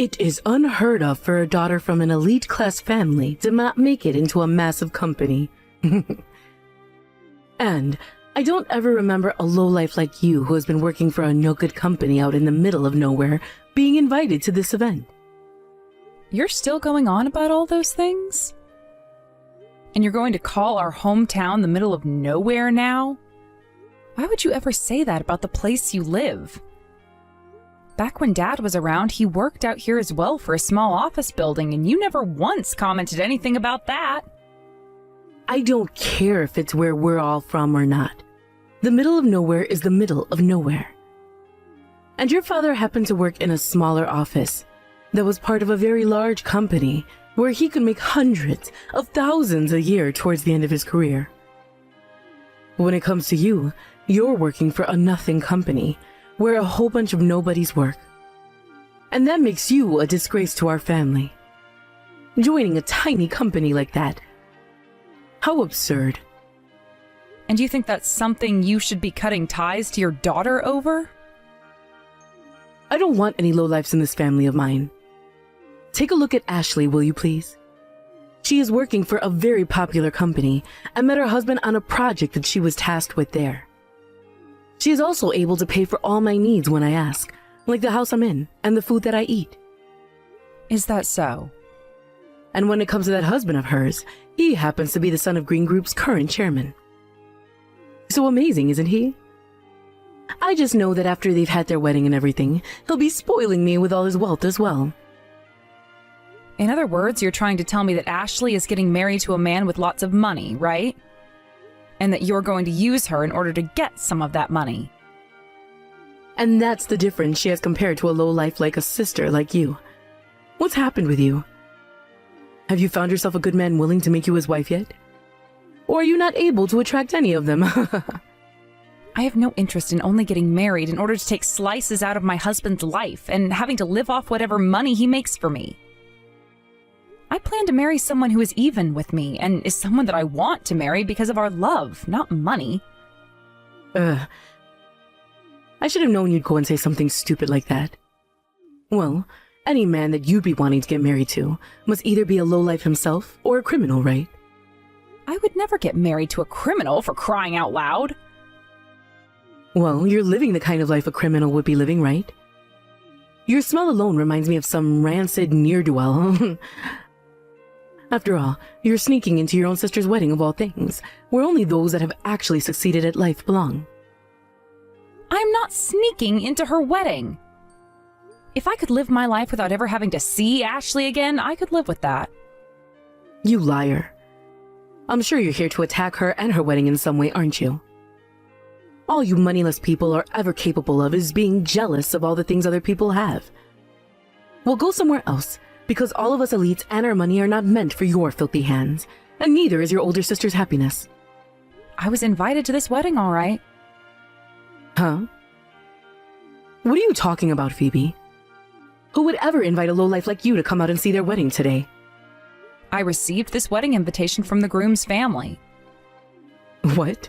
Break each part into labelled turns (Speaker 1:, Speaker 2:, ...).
Speaker 1: It is unheard of for a daughter from an elite class family to not make it into a massive company. And I don't ever remember a lowlife like you who has been working for a no-good company out in the middle of nowhere being invited to this event.
Speaker 2: You're still going on about all those things? And you're going to call our hometown the middle of nowhere now? Why would you ever say that about the place you live? Back when Dad was around, he worked out here as well for a small office building, and you never once commented anything about that.
Speaker 1: I don't care if it's where we're all from or not. The middle of nowhere is the middle of nowhere. And your father happened to work in a smaller office that was part of a very large company where he could make hundreds of thousands a year towards the end of his career. When it comes to you, you're working for a nothing company where a whole bunch of nobodies work. And that makes you a disgrace to our family. Joining a tiny company like that. How absurd.
Speaker 2: And you think that's something you should be cutting ties to your daughter over?
Speaker 1: I don't want any lowlifes in this family of mine. Take a look at Ashley, will you please? She is working for a very popular company and met her husband on a project that she was tasked with there. She is also able to pay for all my needs when I ask, like the house I'm in and the food that I eat.
Speaker 2: Is that so?
Speaker 1: And when it comes to that husband of hers, he happens to be the son of Green Group's current chairman. So amazing, isn't he? I just know that after they've had their wedding and everything, he'll be spoiling me with all his wealth as well.
Speaker 2: In other words, you're trying to tell me that Ashley is getting married to a man with lots of money, right? And that you're going to use her in order to get some of that money.
Speaker 1: And that's the difference she has compared to a lowlife like a sister like you. What's happened with you? Have you found yourself a good man willing to make you his wife yet? Or are you not able to attract any of them?
Speaker 2: I have no interest in only getting married in order to take slices out of my husband's life and having to live off whatever money he makes for me. I plan to marry someone who is even with me and is someone that I want to marry because of our love, not money.
Speaker 1: I should have known you'd go and say something stupid like that. Well, any man that you'd be wanting to get married to must either be a lowlife himself or a criminal, right?
Speaker 2: I would never get married to a criminal, for crying out loud.
Speaker 1: Well, you're living the kind of life a criminal would be living, right? Your smell alone reminds me of some rancid ne'er-do-well. After all, you're sneaking into your own sister's wedding of all things, where only those that have actually succeeded at life belong.
Speaker 2: I'm not sneaking into her wedding. If I could live my life without ever having to see Ashley again, I could live with that.
Speaker 1: You liar. I'm sure you're here to attack her and her wedding in some way, aren't you? All you moneyless people are ever capable of is being jealous of all the things other people have. Well, go somewhere else, because all of us elites and our money are not meant for your filthy hands, and neither is your older sister's happiness.
Speaker 2: I was invited to this wedding, all right.
Speaker 1: Huh? What are you talking about, Phoebe? Who would ever invite a lowlife like you to come out and see their wedding today?
Speaker 2: I received this wedding invitation from the groom's family.
Speaker 1: What?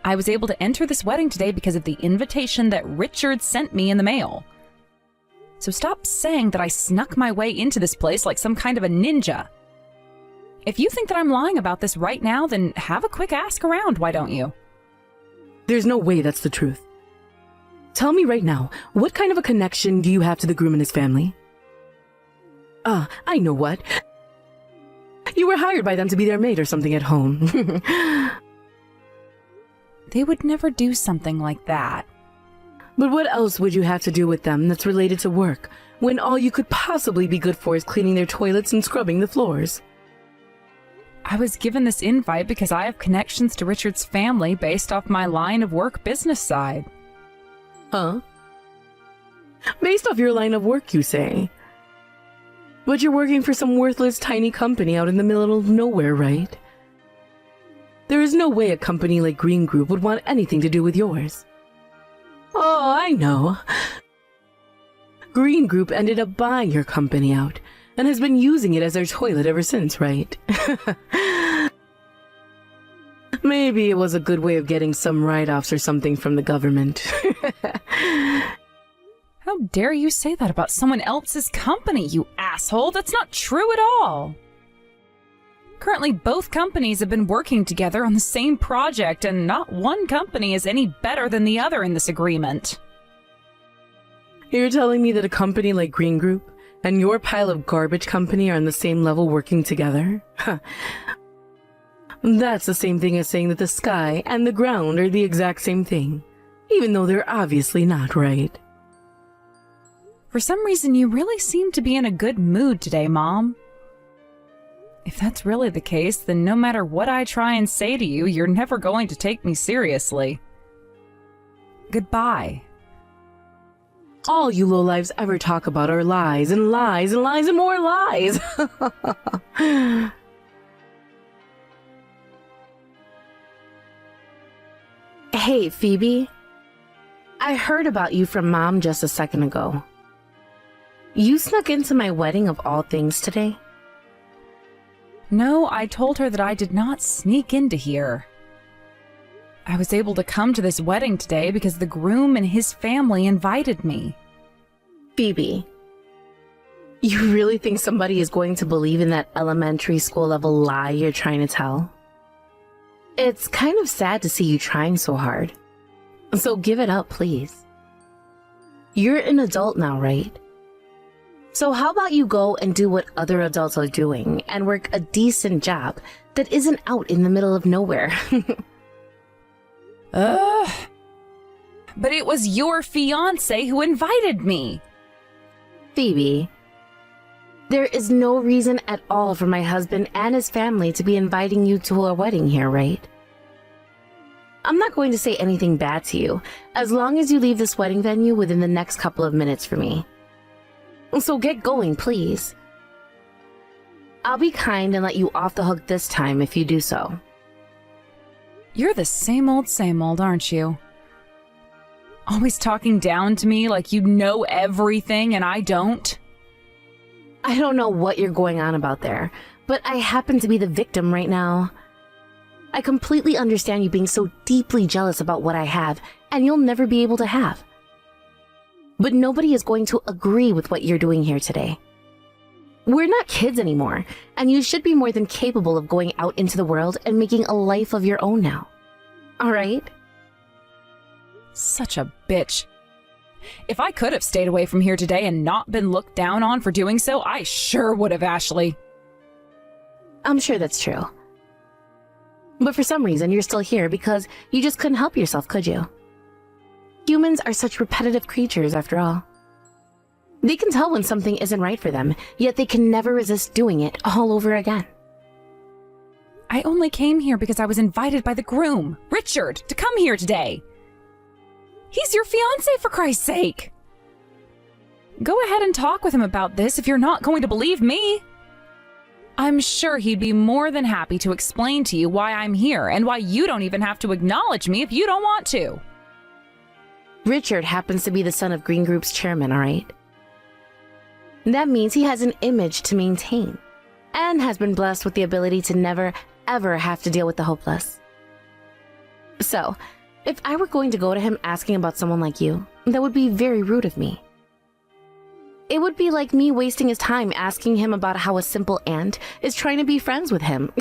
Speaker 2: I was able to enter this wedding today because of the invitation that Richard sent me in the mail. So stop saying that I snuck my way into this place like some kind of a ninja. If you think that I'm lying about this right now, then have a quick ask around, why don't you?
Speaker 1: There's no way that's the truth. Tell me right now, what kind of a connection do you have to the groom and his family? I know what. You were hired by them to be their maid or something at home.
Speaker 2: They would never do something like that.
Speaker 1: But what else would you have to do with them that's related to work, when all you could possibly be good for is cleaning their toilets and scrubbing the floors?
Speaker 2: I was given this invite because I have connections to Richard's family based off my line of work business side.
Speaker 1: Huh? Based off your line of work, you say? But you're working for some worthless tiny company out in the middle of nowhere, right? There is no way a company like Green Group would want anything to do with yours. Oh, I know. Green Group ended up buying your company out and has been using it as their toilet ever since, right? Maybe it was a good way of getting some write-offs or something from the government.
Speaker 2: How dare you say that about someone else's company, you asshole? That's not true at all. Currently, both companies have been working together on the same project, and not one company is any better than the other in this agreement.
Speaker 1: You're telling me that a company like Green Group and your pile of garbage company are on the same level working together? That's the same thing as saying that the sky and the ground are the exact same thing, even though they're obviously not, right?
Speaker 2: For some reason, you really seem to be in a good mood today, Mom. If that's really the case, then no matter what I try and say to you, you're never going to take me seriously. Goodbye.
Speaker 1: All you lowlives ever talk about are lies and lies and lies and more lies. Hey, Phoebe. I heard about you from Mom just a second ago. You snuck into my wedding of all things today?
Speaker 2: No, I told her that I did not sneak into here. I was able to come to this wedding today because the groom and his family invited me.
Speaker 1: Phoebe, you really think somebody is going to believe in that elementary school level lie you're trying to tell? It's kind of sad to see you trying so hard. So give it up, please. You're an adult now, right? So how about you go and do what other adults are doing and work a decent job that isn't out in the middle of nowhere?
Speaker 2: But it was your fiancé who invited me.
Speaker 1: Phoebe, there is no reason at all for my husband and his family to be inviting you to a wedding here, right? I'm not going to say anything bad to you, as long as you leave this wedding venue within the next couple of minutes for me. So get going, please. I'll be kind and let you off the hook this time if you do so.
Speaker 2: You're the same old, aren't you? Always talking down to me like you know everything and I don't.
Speaker 1: I don't know what you're going on about there, but I happen to be the victim right now. I completely understand you being so deeply jealous about what I have, and you'll never be able to have. But nobody is going to agree with what you're doing here today. We're not kids anymore, and you should be more than capable of going out into the world and making a life of your own now. All right?
Speaker 2: Such a bitch. If I could have stayed away from here today and not been looked down on for doing so, I sure would have, Ashley.
Speaker 1: I'm sure that's true. But for some reason, you're still here because you just couldn't help yourself, could you? Humans are such repetitive creatures, after all. They can tell when something isn't right for them, yet they can never resist doing it all over again.
Speaker 2: I only came here because I was invited by the groom, Richard, to come here today. He's your fiancé, for Christ's sake. Go ahead and talk with him about this if you're not going to believe me. I'm sure he'd be more than happy to explain to you why I'm here and why you don't even have to acknowledge me if you don't want to.
Speaker 1: Richard happens to be the son of Green Group's chairman, all right? That means he has an image to maintain and has been blessed with the ability to never, ever have to deal with the hopeless. So, if I were going to go to him asking about someone like you, that would be very rude of me. It would be like me wasting his time asking him about how a simple ant is trying to be friends with him.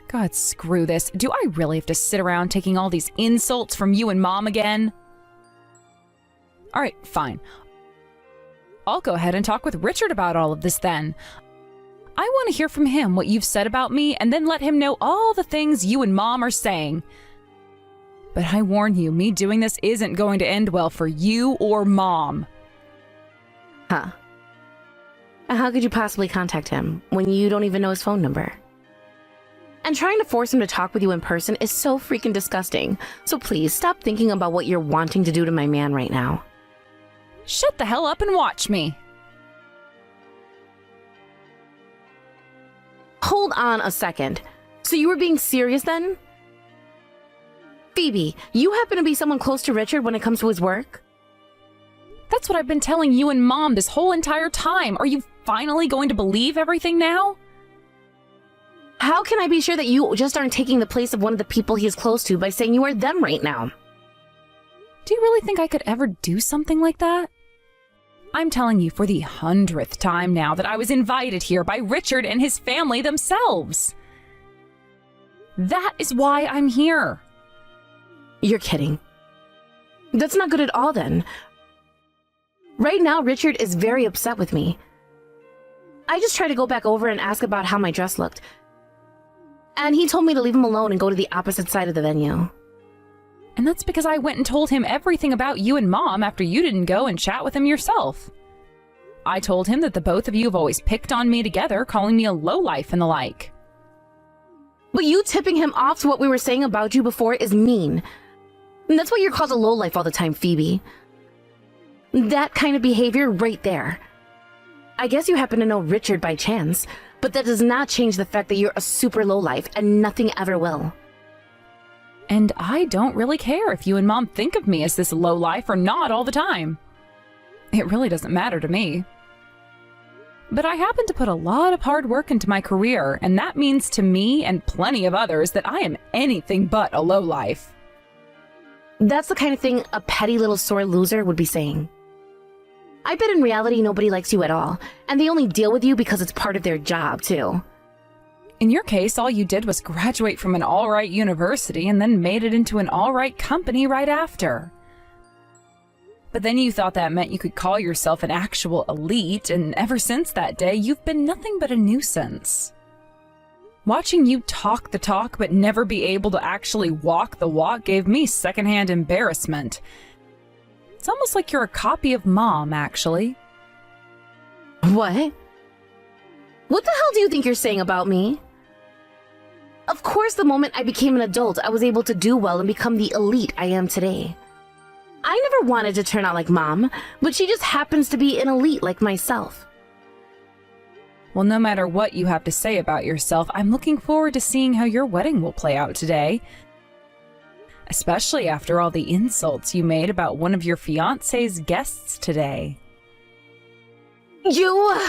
Speaker 2: God, screw this. Do I really have to sit around taking all these insults from you and Mom again? All right, fine. I'll go ahead and talk with Richard about all of this then. I want to hear from him what you've said about me and then let him know all the things you and Mom are saying. But I warn you, me doing this isn't going to end well for you or Mom.
Speaker 1: Huh. How could you possibly contact him when you don't even know his phone number? And trying to force him to talk with you in person is so freaking disgusting. So please stop thinking about what you're wanting to do to my man right now.
Speaker 2: Shut the hell up and watch me.
Speaker 1: Hold on a second. So you were being serious then? Phoebe, you happen to be someone close to Richard when it comes to his work?
Speaker 2: That's what I've been telling you and Mom this whole entire time. Are you finally going to believe everything now?
Speaker 1: How can I be sure that you just aren't taking the place of one of the people he is close to by saying you are them right now?
Speaker 2: Do you really think I could ever do something like that? I'm telling you for the 100th time now that I was invited here by Richard and his family themselves. That is why I'm here.
Speaker 1: You're kidding. That's not good at all then. Right now, Richard is very upset with me. I just tried to go back over and ask about how my dress looked. And he told me to leave him alone and go to the opposite side of the venue.
Speaker 2: And that's because I went and told him everything about you and Mom after you didn't go and chat with him yourself. I told him that the both of you have always picked on me together, calling me a lowlife and the like.
Speaker 1: But you tipping him off to what we were saying about you before is mean. And that's why you're called a lowlife all the time, Phoebe. That kind of behavior right there. I guess you happen to know Richard by chance, but that does not change the fact that you're a super lowlife and nothing ever will.
Speaker 2: And I don't really care if you and Mom think of me as this lowlife or not all the time. It really doesn't matter to me. But I happen to put a lot of hard work into my career, and that means to me and plenty of others that I am anything but a lowlife.
Speaker 1: That's the kind of thing a petty little sore loser would be saying. I bet in reality nobody likes you at all, and they only deal with you because it's part of their job, too.
Speaker 2: In your case, all you did was graduate from an all-right university and then made it into an all-right company right after. But then you thought that meant you could call yourself an actual elite, and ever since that day, you've been nothing but a nuisance. Watching you talk the talk but never be able to actually walk the walk gave me secondhand embarrassment. It's almost like you're a copy of Mom, actually.
Speaker 1: What? What the hell do you think you're saying about me? Of course, the moment I became an adult, I was able to do well and become the elite I am today. I never wanted to turn out like Mom, but she just happens to be an elite like myself.
Speaker 2: Well, no matter what you have to say about yourself, I'm looking forward to seeing how your wedding will play out today. Especially after all the insults you made about one of your fiancé's guests today.
Speaker 1: You...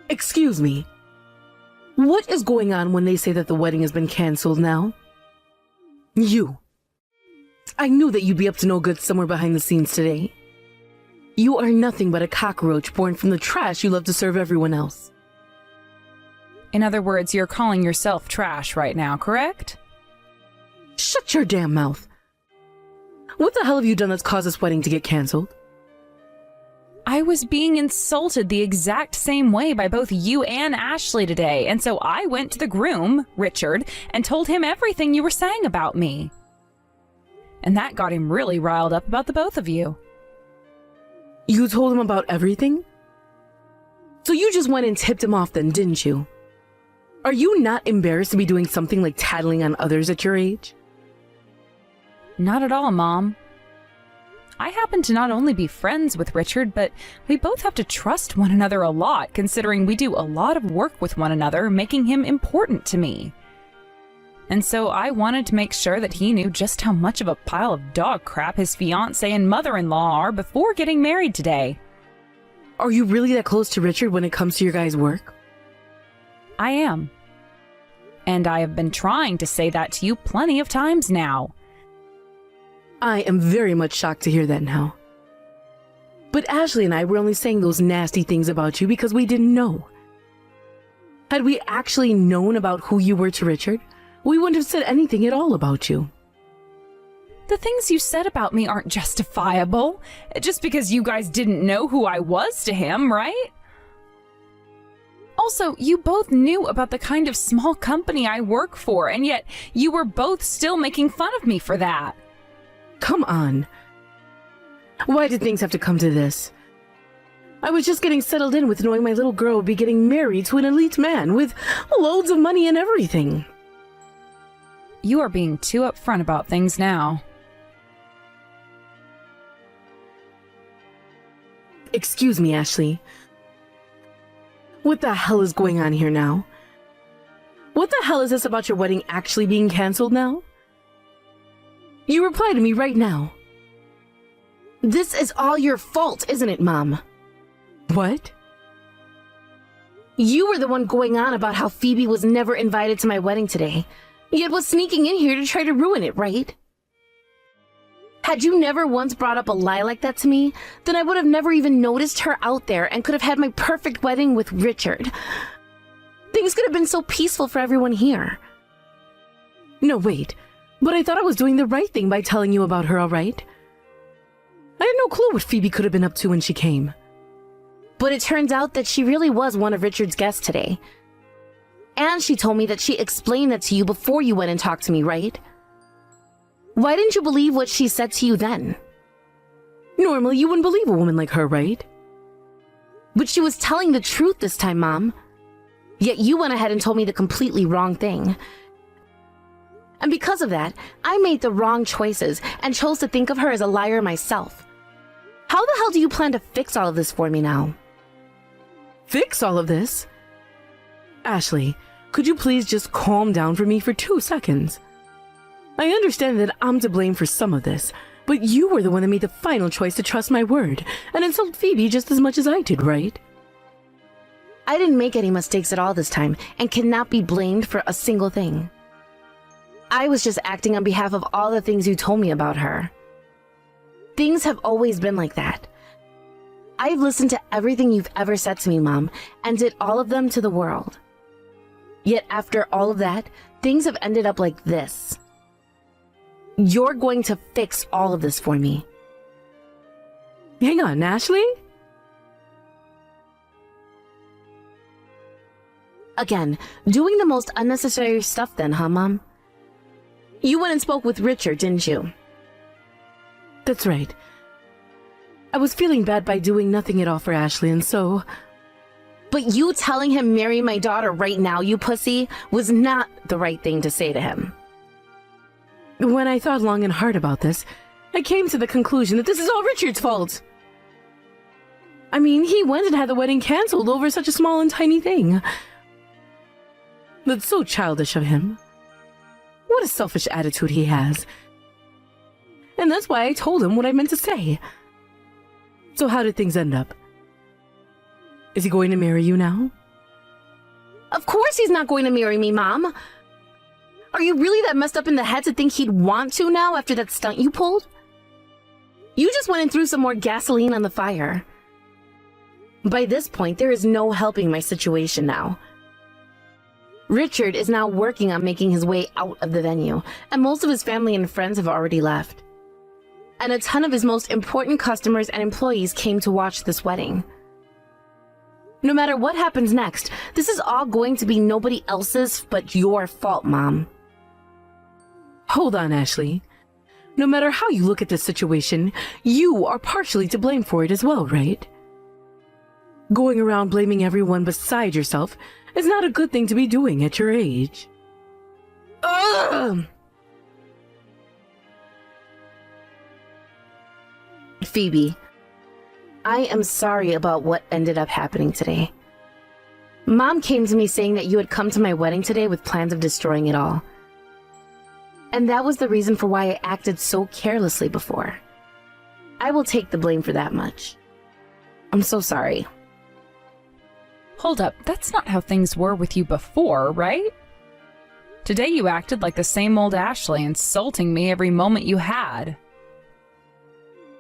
Speaker 3: Excuse me. What is going on when they say that the wedding has been cancelled now? You. I knew that you'd be up to no good somewhere behind the scenes today. You are nothing but a cockroach born from the trash you love to serve everyone else.
Speaker 2: In other words, you're calling yourself trash right now, correct?
Speaker 3: Shut your damn mouth. What the hell have you done that's caused this wedding to get cancelled?
Speaker 2: I was being insulted the exact same way by both you and Ashley today, and so I went to the groom, Richard, and told him everything you were saying about me. And that got him really riled up about the both of you.
Speaker 3: You told him about everything? So you just went and tipped him off then, didn't you? Are you not embarrassed to be doing something like tattling on others at your age?
Speaker 2: Not at all, Mom. I happen to not only be friends with Richard, but we both have to trust one another a lot, considering we do a lot of work with one another, making him important to me. And so I wanted to make sure that he knew just how much of a pile of dog crap his fiancé and mother-in-law are before getting married today.
Speaker 3: Are you really that close to Richard when it comes to your guys' work?
Speaker 2: I am. And I have been trying to say that to you plenty of times now.
Speaker 3: I am very much shocked to hear that now. But Ashley and I were only saying those nasty things about you because we didn't know. Had we actually known about who you were to Richard, we wouldn't have said anything at all about you.
Speaker 2: The things you said about me aren't justifiable, just because you guys didn't know who I was to him, right? Also, you both knew about the kind of small company I work for, and yet you were both still making fun of me for that.
Speaker 3: Come on. Why did things have to come to this? I was just getting settled in with knowing my little girl would be getting married to an elite man with loads of money and everything.
Speaker 2: You are being too upfront about things now.
Speaker 3: Excuse me, Ashley. What the hell is going on here now? What the hell is this about your wedding actually being cancelled now? You reply to me right now.
Speaker 1: This is all your fault, isn't it, Mom?
Speaker 3: What?
Speaker 1: You were the one going on about how Phoebe was never invited to my wedding today. yet was sneaking in here to try to ruin it, right? Had you never once brought up a lie like that to me, then I would have never even noticed her out there and could have had my perfect wedding with Richard. Things could have been so peaceful for everyone here.
Speaker 3: No, wait. But I thought I was doing the right thing by telling you about her, all right? I had no clue what Phoebe could have been up to when she came.
Speaker 1: But it turns out that she really was one of Richard's guests today. And she told me that she explained that to you before you went and talked to me, right? Why didn't you believe what she said to you then?
Speaker 3: Normally, you wouldn't believe a woman like her, right?
Speaker 1: But she was telling the truth this time, Mom. Yet you went ahead and told me the completely wrong thing. And because of that, I made the wrong choices and chose to think of her as a liar myself. How the hell do you plan to fix all of this for me now?
Speaker 3: Fix all of this? Ashley, could you please just calm down for me for 2 seconds? I understand that I'm to blame for some of this, but you were the one that made the final choice to trust my word and insult Phoebe just as much as I did, right?
Speaker 1: I didn't make any mistakes at all this time and cannot be blamed for a single thing. I was just acting on behalf of all the things you told me about her. Things have always been like that. I've listened to everything you've ever said to me, Mom, and did all of them to the world. Yet after all of that, things have ended up like this. You're going to fix all of this for me.
Speaker 3: Hang on, Ashley?
Speaker 1: Again, doing the most unnecessary stuff then, huh, Mom? You went and spoke with Richard, didn't you?
Speaker 3: That's right. I was feeling bad by doing nothing at all for Ashley, and so...
Speaker 1: But you telling him marry my daughter right now, you pussy, was not the right thing to say to him.
Speaker 3: When I thought long and hard about this, I came to the conclusion that this is all Richard's fault. I mean, he went and had the wedding canceled over such a small and tiny thing. That's so childish of him. What a selfish attitude he has. And that's why I told him what I meant to say. So how did things end up? Is he going to marry you now?
Speaker 1: Of course he's not going to marry me, Mom. Are you really that messed up in the head to think he'd want to now after that stunt you pulled? You just went and threw some more gasoline on the fire. By this point, there is no helping my situation now. Richard is now working on making his way out of the venue, and most of his family and friends have already left. And a ton of his most important customers and employees came to watch this wedding. No matter what happens next, this is all going to be nobody else's but your fault, Mom.
Speaker 3: Hold on, Ashley. No matter how you look at this situation, you are partially to blame for it as well, right? Going around blaming everyone beside yourself is not a good thing to be doing at your age.
Speaker 1: Ugh! Phoebe, I am sorry about what ended up happening today. Mom came to me saying that you had come to my wedding today with plans of destroying it all. And that was the reason for why I acted so carelessly before. I will take the blame for that much. I'm so sorry.
Speaker 2: Hold up, that's not how things were with you before, right? Today you acted like the same old Ashley, insulting me every moment you had.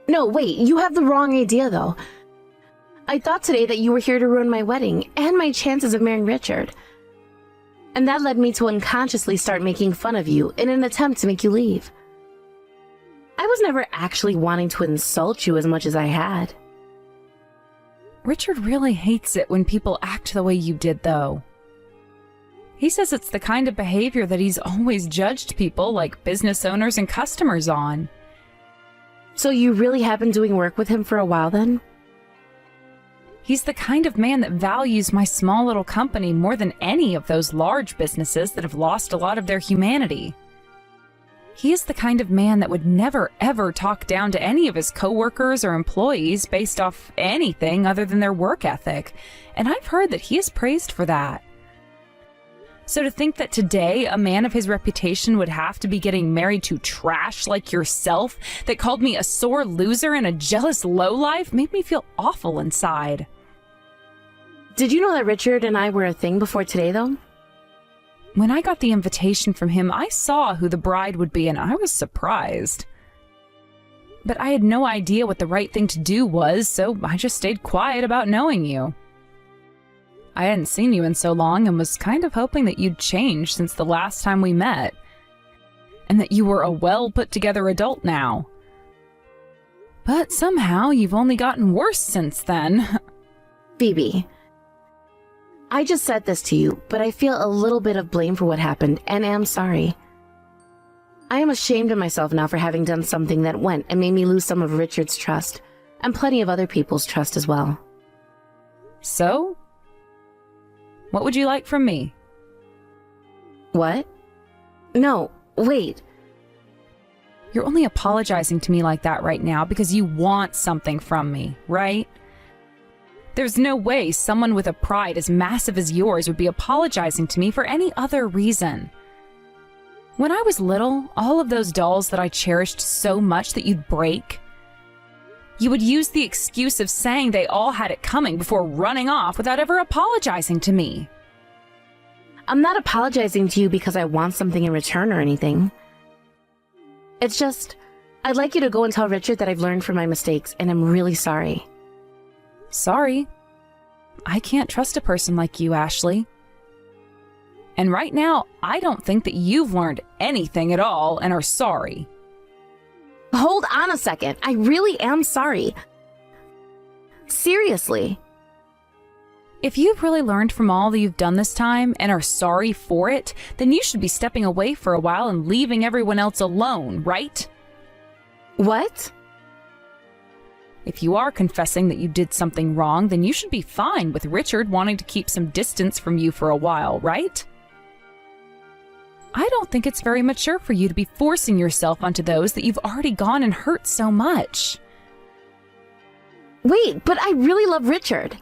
Speaker 1: No, wait, you have the wrong idea though. I thought today that you were here to ruin my wedding and my chances of marrying Richard. And that led me to unconsciously start making fun of you in an attempt to make you leave. I was never actually wanting to insult you as much as I had.
Speaker 2: Richard really hates it when people act the way you did, though. He says it's the kind of behavior that he's always judged people like business owners and customers on.
Speaker 1: So you really have been doing work with him for a while then?
Speaker 2: He's the kind of man that values my small little company more than any of those large businesses that have lost a lot of their humanity. He is the kind of man that would never ever talk down to any of his coworkers or employees based off anything other than their work ethic, and I've heard that he is praised for that. So to think that today a man of his reputation would have to be getting married to trash like yourself that called me a sore loser and a jealous lowlife made me feel awful inside.
Speaker 1: Did you know that Richard and I were a thing before today, though?
Speaker 2: When I got the invitation from him, I saw who the bride would be, and I was surprised. But I had no idea what the right thing to do was, so I just stayed quiet about knowing you. I hadn't seen you in so long and was kind of hoping that you'd changed since the last time we met, and that you were a well-put-together adult now. But somehow you've only gotten worse since then.
Speaker 3: Phoebe, I just said this to you, but I feel a little bit of blame for what happened, and am sorry. I am ashamed of myself now for having done something that went and made me lose some of Richard's trust, and plenty of other people's trust as well.
Speaker 2: So? What would you like from me?
Speaker 3: What? No, wait.
Speaker 2: You're only apologizing to me like that right now because you want something from me, right? There's no way someone with a pride as massive as yours would be apologizing to me for any other reason. When I was little, all of those dolls that I cherished so much that you'd break, you would use the excuse of saying they all had it coming before running off without ever apologizing to me.
Speaker 3: I'm not apologizing to you because I want something in return or anything. It's just, I'd like you to go and tell Richard that I've learned from my mistakes and I'm really sorry.
Speaker 2: Sorry. I can't trust a person like you, Ashley. And right now, I don't think that you've learned anything at all and are sorry.
Speaker 3: Hold on a second. I really am sorry. Seriously.
Speaker 2: If you've really learned from all that you've done this time and are sorry for it, then you should be stepping away for a while and leaving everyone else alone, right?
Speaker 3: What?
Speaker 2: If you are confessing that you did something wrong, then you should be fine with Richard wanting to keep some distance from you for a while, right? I don't think it's very mature for you to be forcing yourself onto those that you've already gone and hurt so much.
Speaker 3: Wait, but I really love Richard.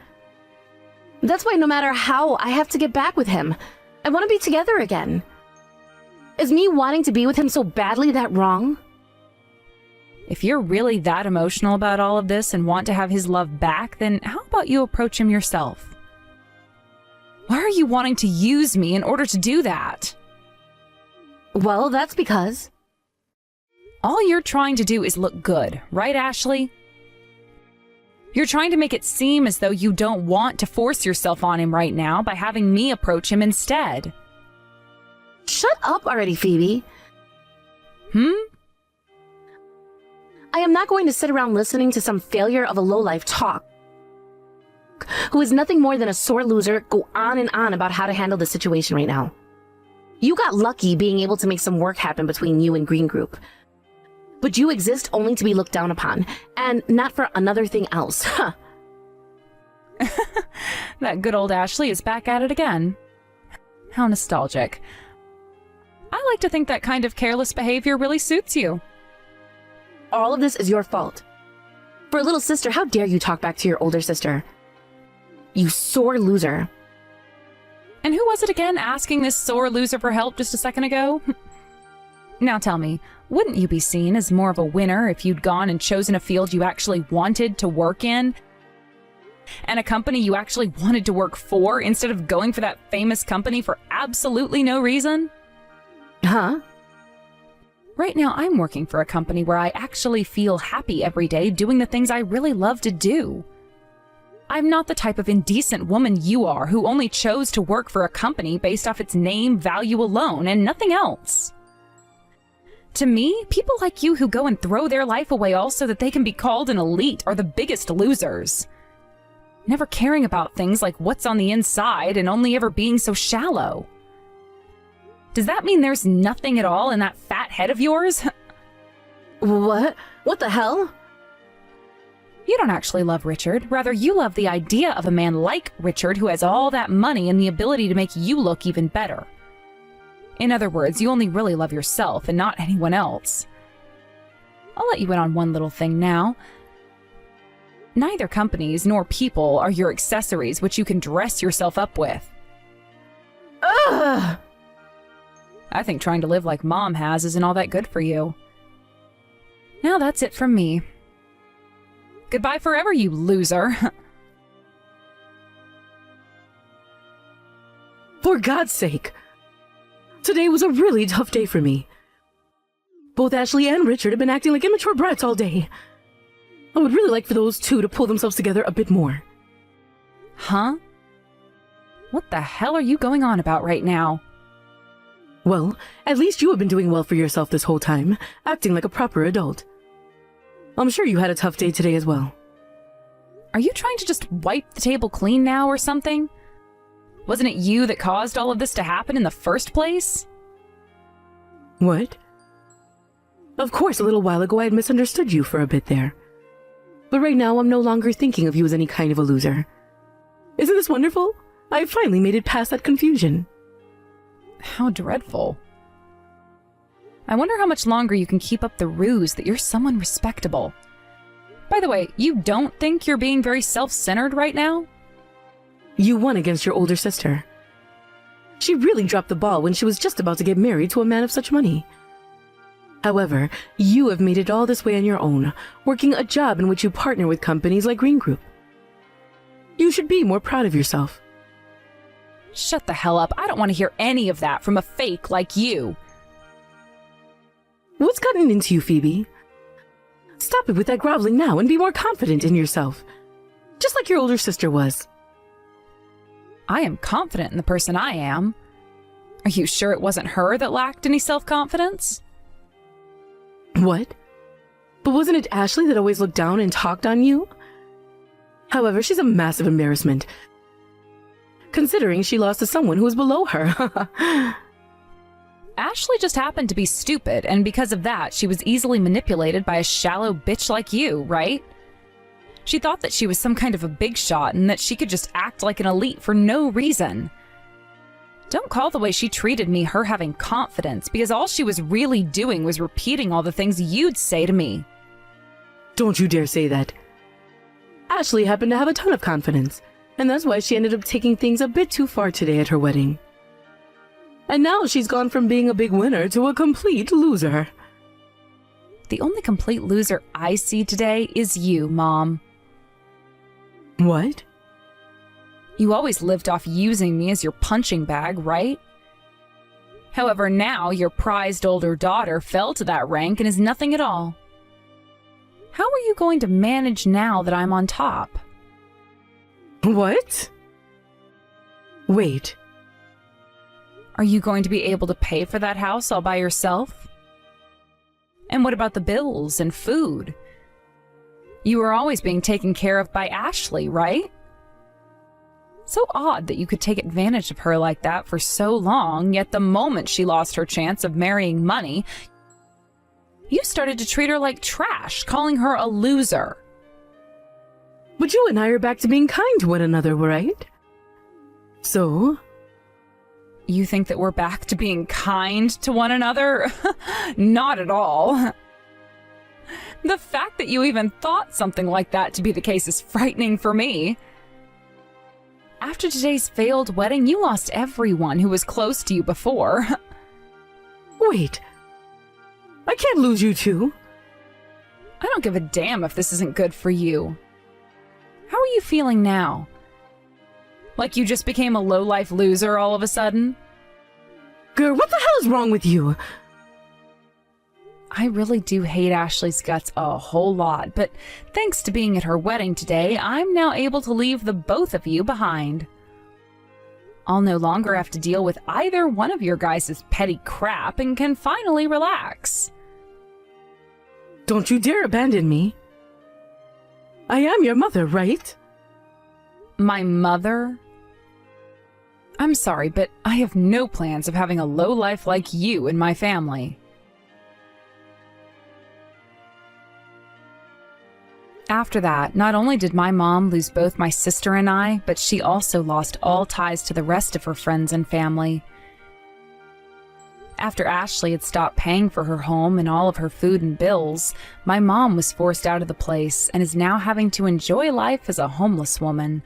Speaker 3: That's why no matter how, I have to get back with him. I want to be together again. Is me wanting to be with him so badly that wrong?
Speaker 2: If you're really that emotional about all of this and want to have his love back, then how about you approach him yourself? Why are you wanting to use me in order to do that?
Speaker 3: Well, that's because...
Speaker 2: All you're trying to do is look good, right, Ashley? You're trying to make it seem as though you don't want to force yourself on him right now by having me approach him instead.
Speaker 3: Shut up already, Phoebe.
Speaker 2: I
Speaker 3: am not going to sit around listening to some failure of a lowlife talk who is nothing more than a sore loser go on and on about how to handle the situation right now. You got lucky being able to make some work happen between you and Green Group. But you exist only to be looked down upon, and not for another thing else, huh?
Speaker 2: That good old Ashley is back at it again. How nostalgic. I like to think that kind of careless behavior really suits you.
Speaker 3: All of this is your fault. For a little sister, how dare you talk back to your older sister? You sore loser.
Speaker 2: And who was it again asking this sore loser for help just a second ago? Now tell me, wouldn't you be seen as more of a winner if you'd gone and chosen a field you actually wanted to work in? And a company you actually wanted to work for instead of going for that famous company for absolutely no reason?
Speaker 3: Huh?
Speaker 2: Right now, I'm working for a company where I actually feel happy every day doing the things I really love to do. I'm not the type of indecent woman you are who only chose to work for a company based off its name value alone and nothing else. To me, people like you who go and throw their life away all so that they can be called an elite are the biggest losers. Never caring about things like what's on the inside and only ever being so shallow. Does that mean there's nothing at all in that fat head of yours?
Speaker 3: What? What the hell?
Speaker 2: You don't actually love Richard. Rather, you love the idea of a man like Richard who has all that money and the ability to make you look even better. In other words, you only really love yourself and not anyone else. I'll let you in on one little thing now. Neither companies nor people are your accessories which you can dress yourself up with.
Speaker 3: Ugh!
Speaker 2: I think trying to live like Mom has isn't all that good for you. Now that's it from me. Goodbye forever, you loser.
Speaker 3: For God's sake! Today was a really tough day for me. Both Ashley and Richard have been acting like immature brats all day. I would really like for those two to pull themselves together a bit more.
Speaker 2: Huh? What the hell are you going on about right now?
Speaker 3: Well, at least you have been doing well for yourself this whole time, acting like a proper adult. I'm sure you had a tough day today as well.
Speaker 2: Are you trying to just wipe the table clean now or something? Wasn't it you that caused all of this to happen in the first place?
Speaker 3: What? Of course, a little while ago I had misunderstood you for a bit there. But right now I'm no longer thinking of you as any kind of a loser. Isn't this wonderful? I have finally made it past that confusion.
Speaker 2: How dreadful. I wonder how much longer you can keep up the ruse that you're someone respectable. By the way, you don't think you're being very self-centered right now?
Speaker 3: You won against your older sister. She really dropped the ball when she was just about to get married to a man of such money. However, you have made it all this way on your own, working a job in which you partner with companies like Green Group. You should be more proud of yourself.
Speaker 2: Shut the hell up. I don't want to hear any of that from a fake like you.
Speaker 3: What's gotten into you, Phoebe? Stop it with that groveling now and be more confident in yourself. Just like your older sister was.
Speaker 2: I am confident in the person I am. Are you sure it wasn't her that lacked any self-confidence?
Speaker 3: What? But wasn't it Ashley that always looked down and talked on you? However, she's a massive embarrassment, considering she lost to someone who was below her.
Speaker 2: Ashley just happened to be stupid, and because of that, she was easily manipulated by a shallow bitch like you, right? She thought that she was some kind of a big shot and that she could just act like an elite for no reason. Don't call the way she treated me her having confidence, because all she was really doing was repeating all the things you'd say to me.
Speaker 3: Don't you dare say that. Ashley happened to have a ton of confidence, and that's why she ended up taking things a bit too far today at her wedding. And now she's gone from being a big winner to a complete loser.
Speaker 2: The only complete loser I see today is you, Mom.
Speaker 3: What?
Speaker 2: You always lived off using me as your punching bag, right? However, now your prized older daughter fell to that rank and is nothing at all. How are you going to manage now that I'm on top?
Speaker 3: What? Wait.
Speaker 2: Are you going to be able to pay for that house all by yourself? And what about the bills and food? You were always being taken care of by Ashley, right? So odd that you could take advantage of her like that for so long, yet the moment she lost her chance of marrying money, you started to treat her like trash, calling her a loser.
Speaker 3: But you and I are back to being kind to one another, right? So?
Speaker 2: You think that we're back to being kind to one another? Not at all. The fact that you even thought something like that to be the case is frightening for me. After today's failed wedding, you lost everyone who was close to you before.
Speaker 3: Wait. I can't lose you too.
Speaker 2: I don't give a damn if this isn't good for you. How are you feeling now? Like you just became a low-life loser all of a sudden?
Speaker 3: Girl, what the hell is wrong with you?
Speaker 2: I really do hate Ashley's guts a whole lot, but thanks to being at her wedding today, I'm now able to leave the both of you behind. I'll no longer have to deal with either one of your guys' petty crap and can finally relax.
Speaker 3: Don't you dare abandon me. I am your mother, right?
Speaker 2: My mother? I'm sorry, but I have no plans of having a lowlife like you in my family. After that, not only did my mom lose both my sister and I, but she also lost all ties to the rest of her friends and family. After Ashley had stopped paying for her home and all of her food and bills, my mom was forced out of the place and is now having to enjoy life as a homeless woman.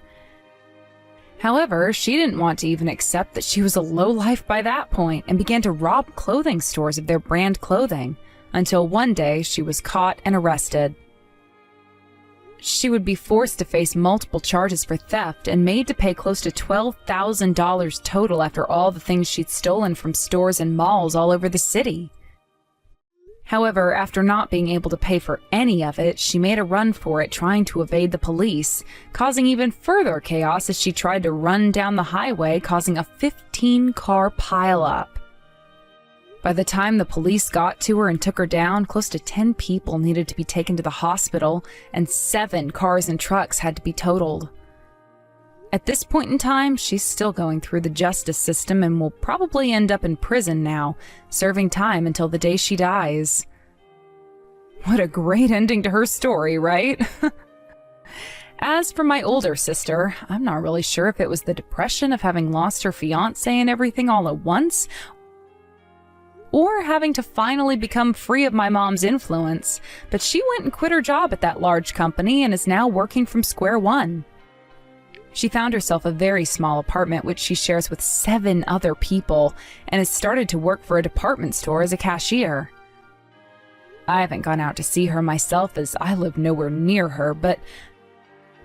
Speaker 2: However, she didn't want to even accept that she was a lowlife by that point and began to rob clothing stores of their brand clothing, until one day she was caught and arrested. She would be forced to face multiple charges for theft and made to pay close to $12,000 total after all the things she'd stolen from stores and malls all over the city. However, after not being able to pay for any of it, she made a run for it trying to evade the police, causing even further chaos as she tried to run down the highway, causing a 15-car pileup. By the time the police got to her and took her down, close to 10 people needed to be taken to the hospital, and 7 cars and trucks had to be totaled. At this point in time, she's still going through the justice system and will probably end up in prison now, serving time until the day she dies. What a great ending to her story, right? As for my older sister, I'm not really sure if it was the depression of having lost her fiancé and everything all at once, or having to finally become free of my mom's influence, but she went and quit her job at that large company and is now working from square one. She found herself a very small apartment which she shares with 7 other people and has started to work for a department store as a cashier. I haven't gone out to see her myself as I live nowhere near her, but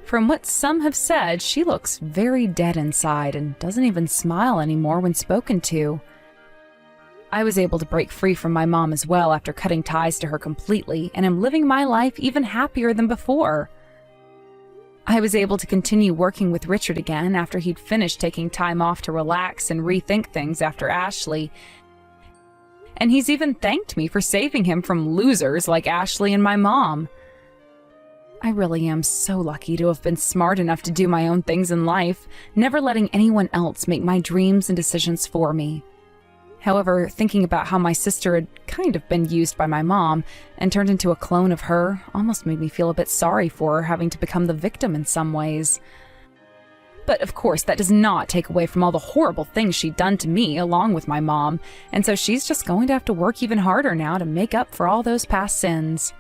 Speaker 2: from what some have said, she looks very dead inside and doesn't even smile anymore when spoken to. I was able to break free from my mom as well after cutting ties to her completely and am living my life even happier than before. I was able to continue working with Richard again after he'd finished taking time off to relax and rethink things after Ashley. And he's even thanked me for saving him from losers like Ashley and my mom. I really am so lucky to have been smart enough to do my own things in life, never letting anyone else make my dreams and decisions for me. However, thinking about how my sister had kind of been used by my mom and turned into a clone of her almost made me feel a bit sorry for her having to become the victim in some ways. But of course, that does not take away from all the horrible things she'd done to me along with my mom, and so she's just going to have to work even harder now to make up for all those past sins.